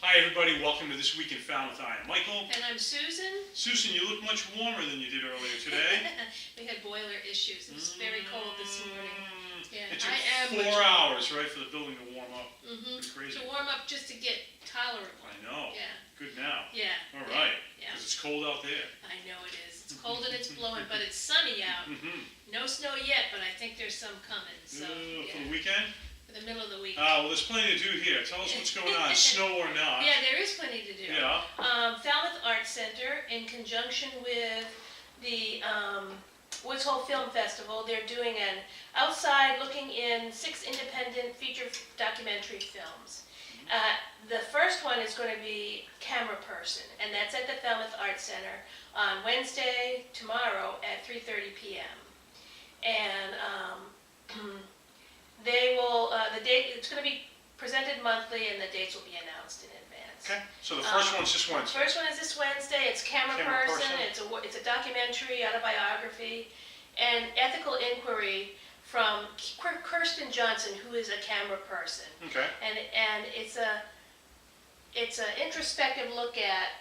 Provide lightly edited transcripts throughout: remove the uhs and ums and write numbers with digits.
Hi everybody, welcome to This Week in Falmouth. I am Michael. And I'm Susan. Susan, you look much warmer than you did earlier today. We had boiler issues. It was very cold this morning. Yeah, it took I am 4 hours, right, for the building to warm up. Crazy. To warm up just to get tolerable. I know. Yeah. Good now. Yeah. All right. Yeah. Because it's cold out there. I know it is. It's cold and it's blowing, but it's sunny out. No snow yet, but I think there's some coming. So For the weekend? For the middle of the week. Well, there's plenty to do here. Tell us what's going on, snow or not. Yeah, there is plenty to do. Yeah. Falmouth Arts Center, in conjunction with the Woods Hole Film Festival, they're doing an outside looking in 6 independent feature documentary films. The first one is going to be Camera Person, and that's at the Falmouth Arts Center on Wednesday, tomorrow at 3:30 p.m. And they will, the date, it's going to be presented monthly, and the dates will be announced in advance. Okay, so the first one's this Wednesday. The first one is this Wednesday. It's Camera Person. It's a documentary, autobiography, and ethical inquiry from Kirsten Johnson, who is a camera person. Okay. And it's an introspective look at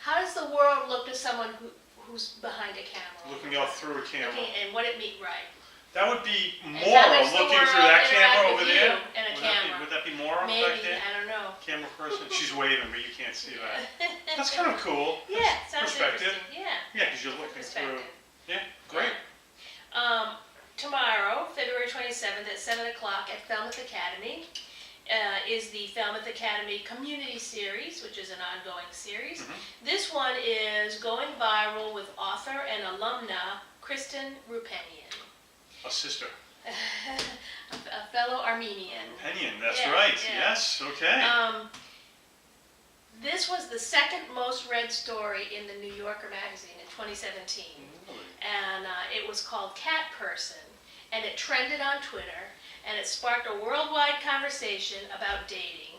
how does the world look to someone who's behind a camera. Looking out through a camera. And what it means, right. That would be Maura looking through that camera over there. And a camera. Would that be Maura Maybe, back there? I don't know. Camera person. She's waving, but you can't see that. That's kind of cool. Yeah, sounds perspective. Interesting. Yeah. Yeah, because you're looking through. Yeah, great. Yeah. Tomorrow, February 27th at 7 o'clock at Falmouth Academy is the Falmouth Academy Community Series, which is an ongoing series. This one is going viral with author and alumna Kristen Rupenian. A sister. A fellow Armenian. Rupenian, that's right. Yeah. Yes, okay. This was the second most read story in the New Yorker magazine in 2017. Really? And it was called Cat Person, and it trended on Twitter, and it sparked a worldwide conversation about dating.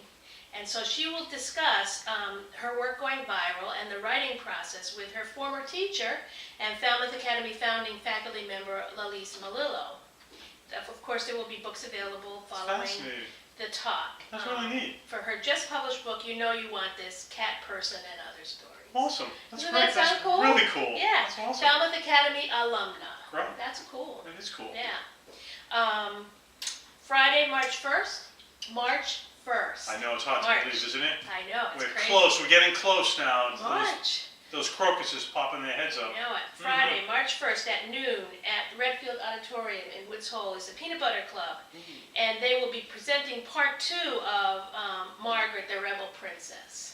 And so she will discuss her work going viral and the writing process with her former teacher and Falmouth Academy founding faculty member Lalise Malillo. Of course, there will be books available following the talk. That's really neat. For her just published book, You Know You Want This, Cat Person and Other Stories. Awesome. That's Doesn't great. that sound cool? Really cool. Yeah. That's awesome. Falmouth Academy alumna. Great. That's cool. That is cool. Yeah. Friday, March 1st. March 1st. I know, it's hard to believe, isn't it? I know, it's We're crazy. close. We're getting close now. March. Those crocuses popping their heads up. I know it. Friday, March 1st at noon at the Redfield Auditorium in Woods Hole is the Peanut Butter Club. And they will be presenting part 2 of Margaret, the Rebel Princess.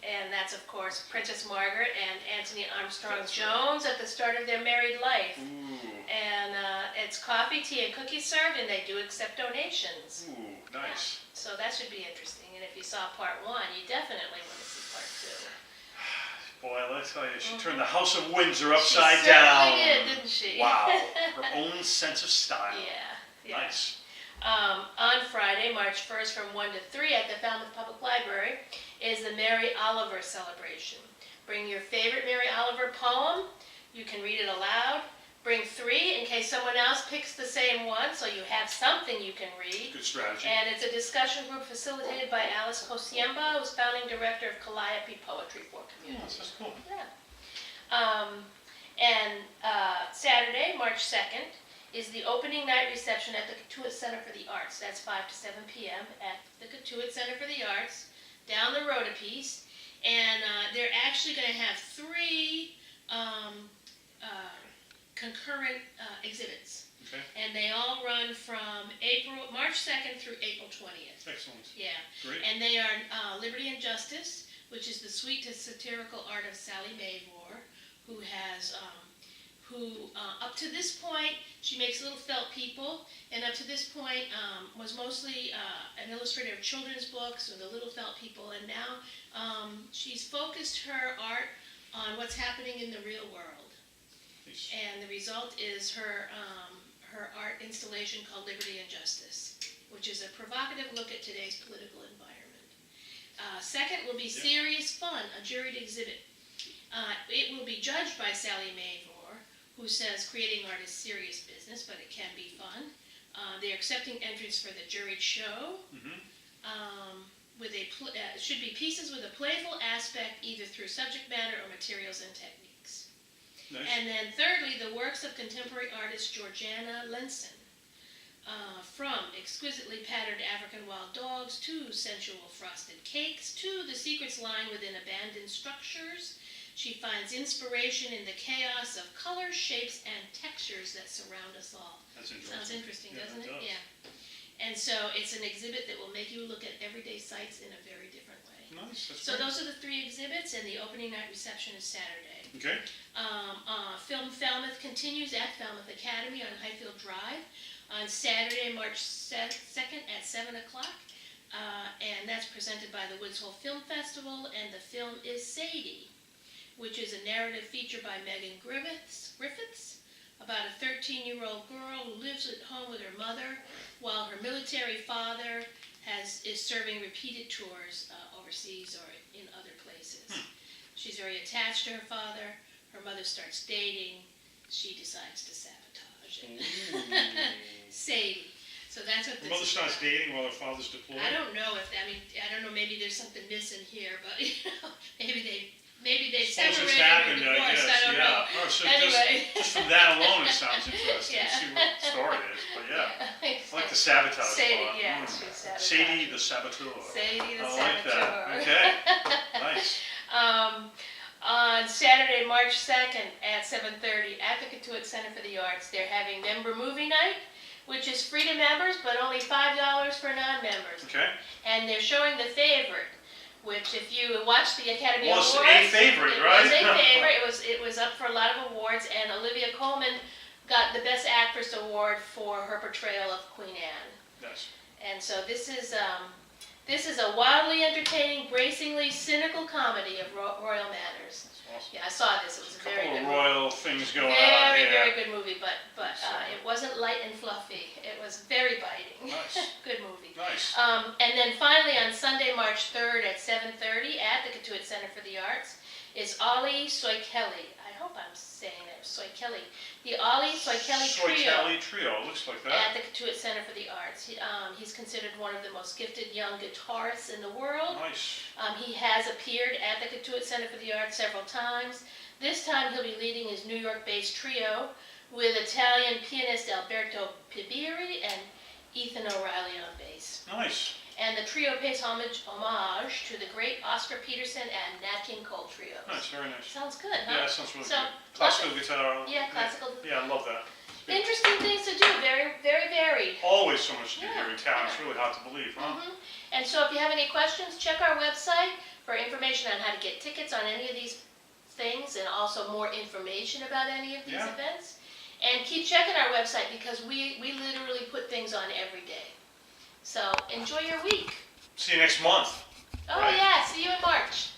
And that's, of course, Princess Margaret and Anthony Armstrong Jones at the start of their married life. And it's coffee, tea, and cookies served, and they do accept donations. Ooh, nice. Yeah. So that should be interesting. And if you saw part 1, you definitely want to see part 2. Boy, let's tell you, she turned the House of Windsor upside down. She certainly did, didn't she? Wow. Her own sense of style. Yeah. Nice. On Friday, March 1st from 1 to 3 at the Falmouth Public Library is the Mary Oliver celebration. Bring your favorite Mary Oliver poem. You can read it aloud. Bring 3 in case someone else picks the same one, so you have something you can read. Good strategy. And it's a discussion group facilitated by Alice Kosiemba, who's founding director of Calliope Poetry for Community. Yeah, that's cool. Yeah. Saturday, March 2nd, is the opening night reception at the Cotuit Center for the Arts. That's 5 to 7 p.m. at the Cotuit Center for the Arts, down the road a piece. And they're actually going to have 3 concurrent exhibits. Okay. And they all run from March 2nd through April 20th. Excellent. Yeah. Great. And they are Liberty and Justice, which is the sweet to satirical art of Sally Mavor, who has, up to this point, she makes little felt people, and up to this point was mostly an illustrator of children's books or the little felt people, and now she's focused her art on what's happening in the real world. Nice. And the result is her art installation called Liberty and Justice, which is a provocative look at today's political environment. Second will be Serious Fun, a juried exhibit. It will be judged by Sally Mavor, who says creating art is serious business, but it can be fun. They're accepting entries for the juried show, should be pieces with a playful aspect, either through subject matter or materials and techniques. Nice. And then thirdly, the works of contemporary artist Georgiana Lenson. From exquisitely patterned African wild dogs to sensual frosted cakes to the secrets lying within abandoned structures, she finds inspiration in the chaos of colors, shapes, and textures that surround us all. That's interesting. Sounds interesting, Yeah, doesn't it? it does. Yeah. And so it's an exhibit that will make you look at everyday sights in a very different way. Nice. That's So great. those are the 3 exhibits, and the opening night reception is Saturday. Okay. Film Falmouth continues at Falmouth Academy on Highfield Drive on Saturday, March 2nd at 7 o'clock. And that's presented by the Woods Hole Film Festival, and the film is Sadie, which is a narrative feature by Megan Griffiths about a 13-year-old girl who lives at home with her mother while her military father is serving repeated tours overseas or in other places. She's very attached to her father. Her mother starts dating. She decides to sabotage it. Sadie. So that's what The this mother is starts about. dating while her father's deployed. I don't know if I don't know. Maybe there's something missing here, but maybe they Suppose separated it's or happened, I divorced. guess. I don't yeah. know. Oh, so Anyway. just from that alone, it sounds interesting. Yeah. See what the story is. But yeah, I like the sabotage Sadie, part. yeah, she's sabotaging. Sadie the saboteur. Sadie the I like saboteur. that. Okay. Nice. On Saturday, March 2nd at 7:30 at the Katuitt Center for the Arts, they're having member movie night, which is free to members, but only $5 for non-members. Okay. And they're showing The Favorite, which if you watch the Academy Was Awards, a favorite, right? It was a favorite. It was up for a lot of awards, and Olivia Colman got the Best Actress award for her portrayal of Queen Anne. Nice. And so this is a wildly entertaining, bracingly cynical comedy of royal manners. That's awesome. Yeah, I saw this. It was a A very couple good of movie. royal things going on Very, here. very good movie, but it wasn't light and fluffy. It was very biting. Nice. Good movie. Nice. And then finally on Sunday, March 3rd at 7:30 at the Katuitt Center for the Arts is Ollie Soykeli. I hope I'm saying that, Soykeli. The Ollie Soykeli Trio Soykeli Trio. Looks like that. at the Katuitt Center for the Arts. He's considered one of the most gifted young guitarists in the world. Nice. He has appeared at the Katuitt Center for the Arts several times. This time he'll be leading his New York-based trio with Italian pianist Alberto Pibiri and Ethan O'Reilly on bass. Nice. And the trio pays homage to the great Oscar Peterson and Nat King Cole trios. Nice. Very nice. Sounds good, huh? Yeah, that sounds really So, good. Classical guitar. Yeah, classical. Yeah, I love that. Interesting things to do, very, very varied. Always so much to do Yeah, here in town. It's yeah. really hard to believe, huh? And so if you have any questions, check our website for information on how to get tickets on any of these things and also more information about any of these Yeah. events. And keep checking our website because we literally put things on every day. So enjoy your week. See you next month. Oh Right. yeah, see you in March.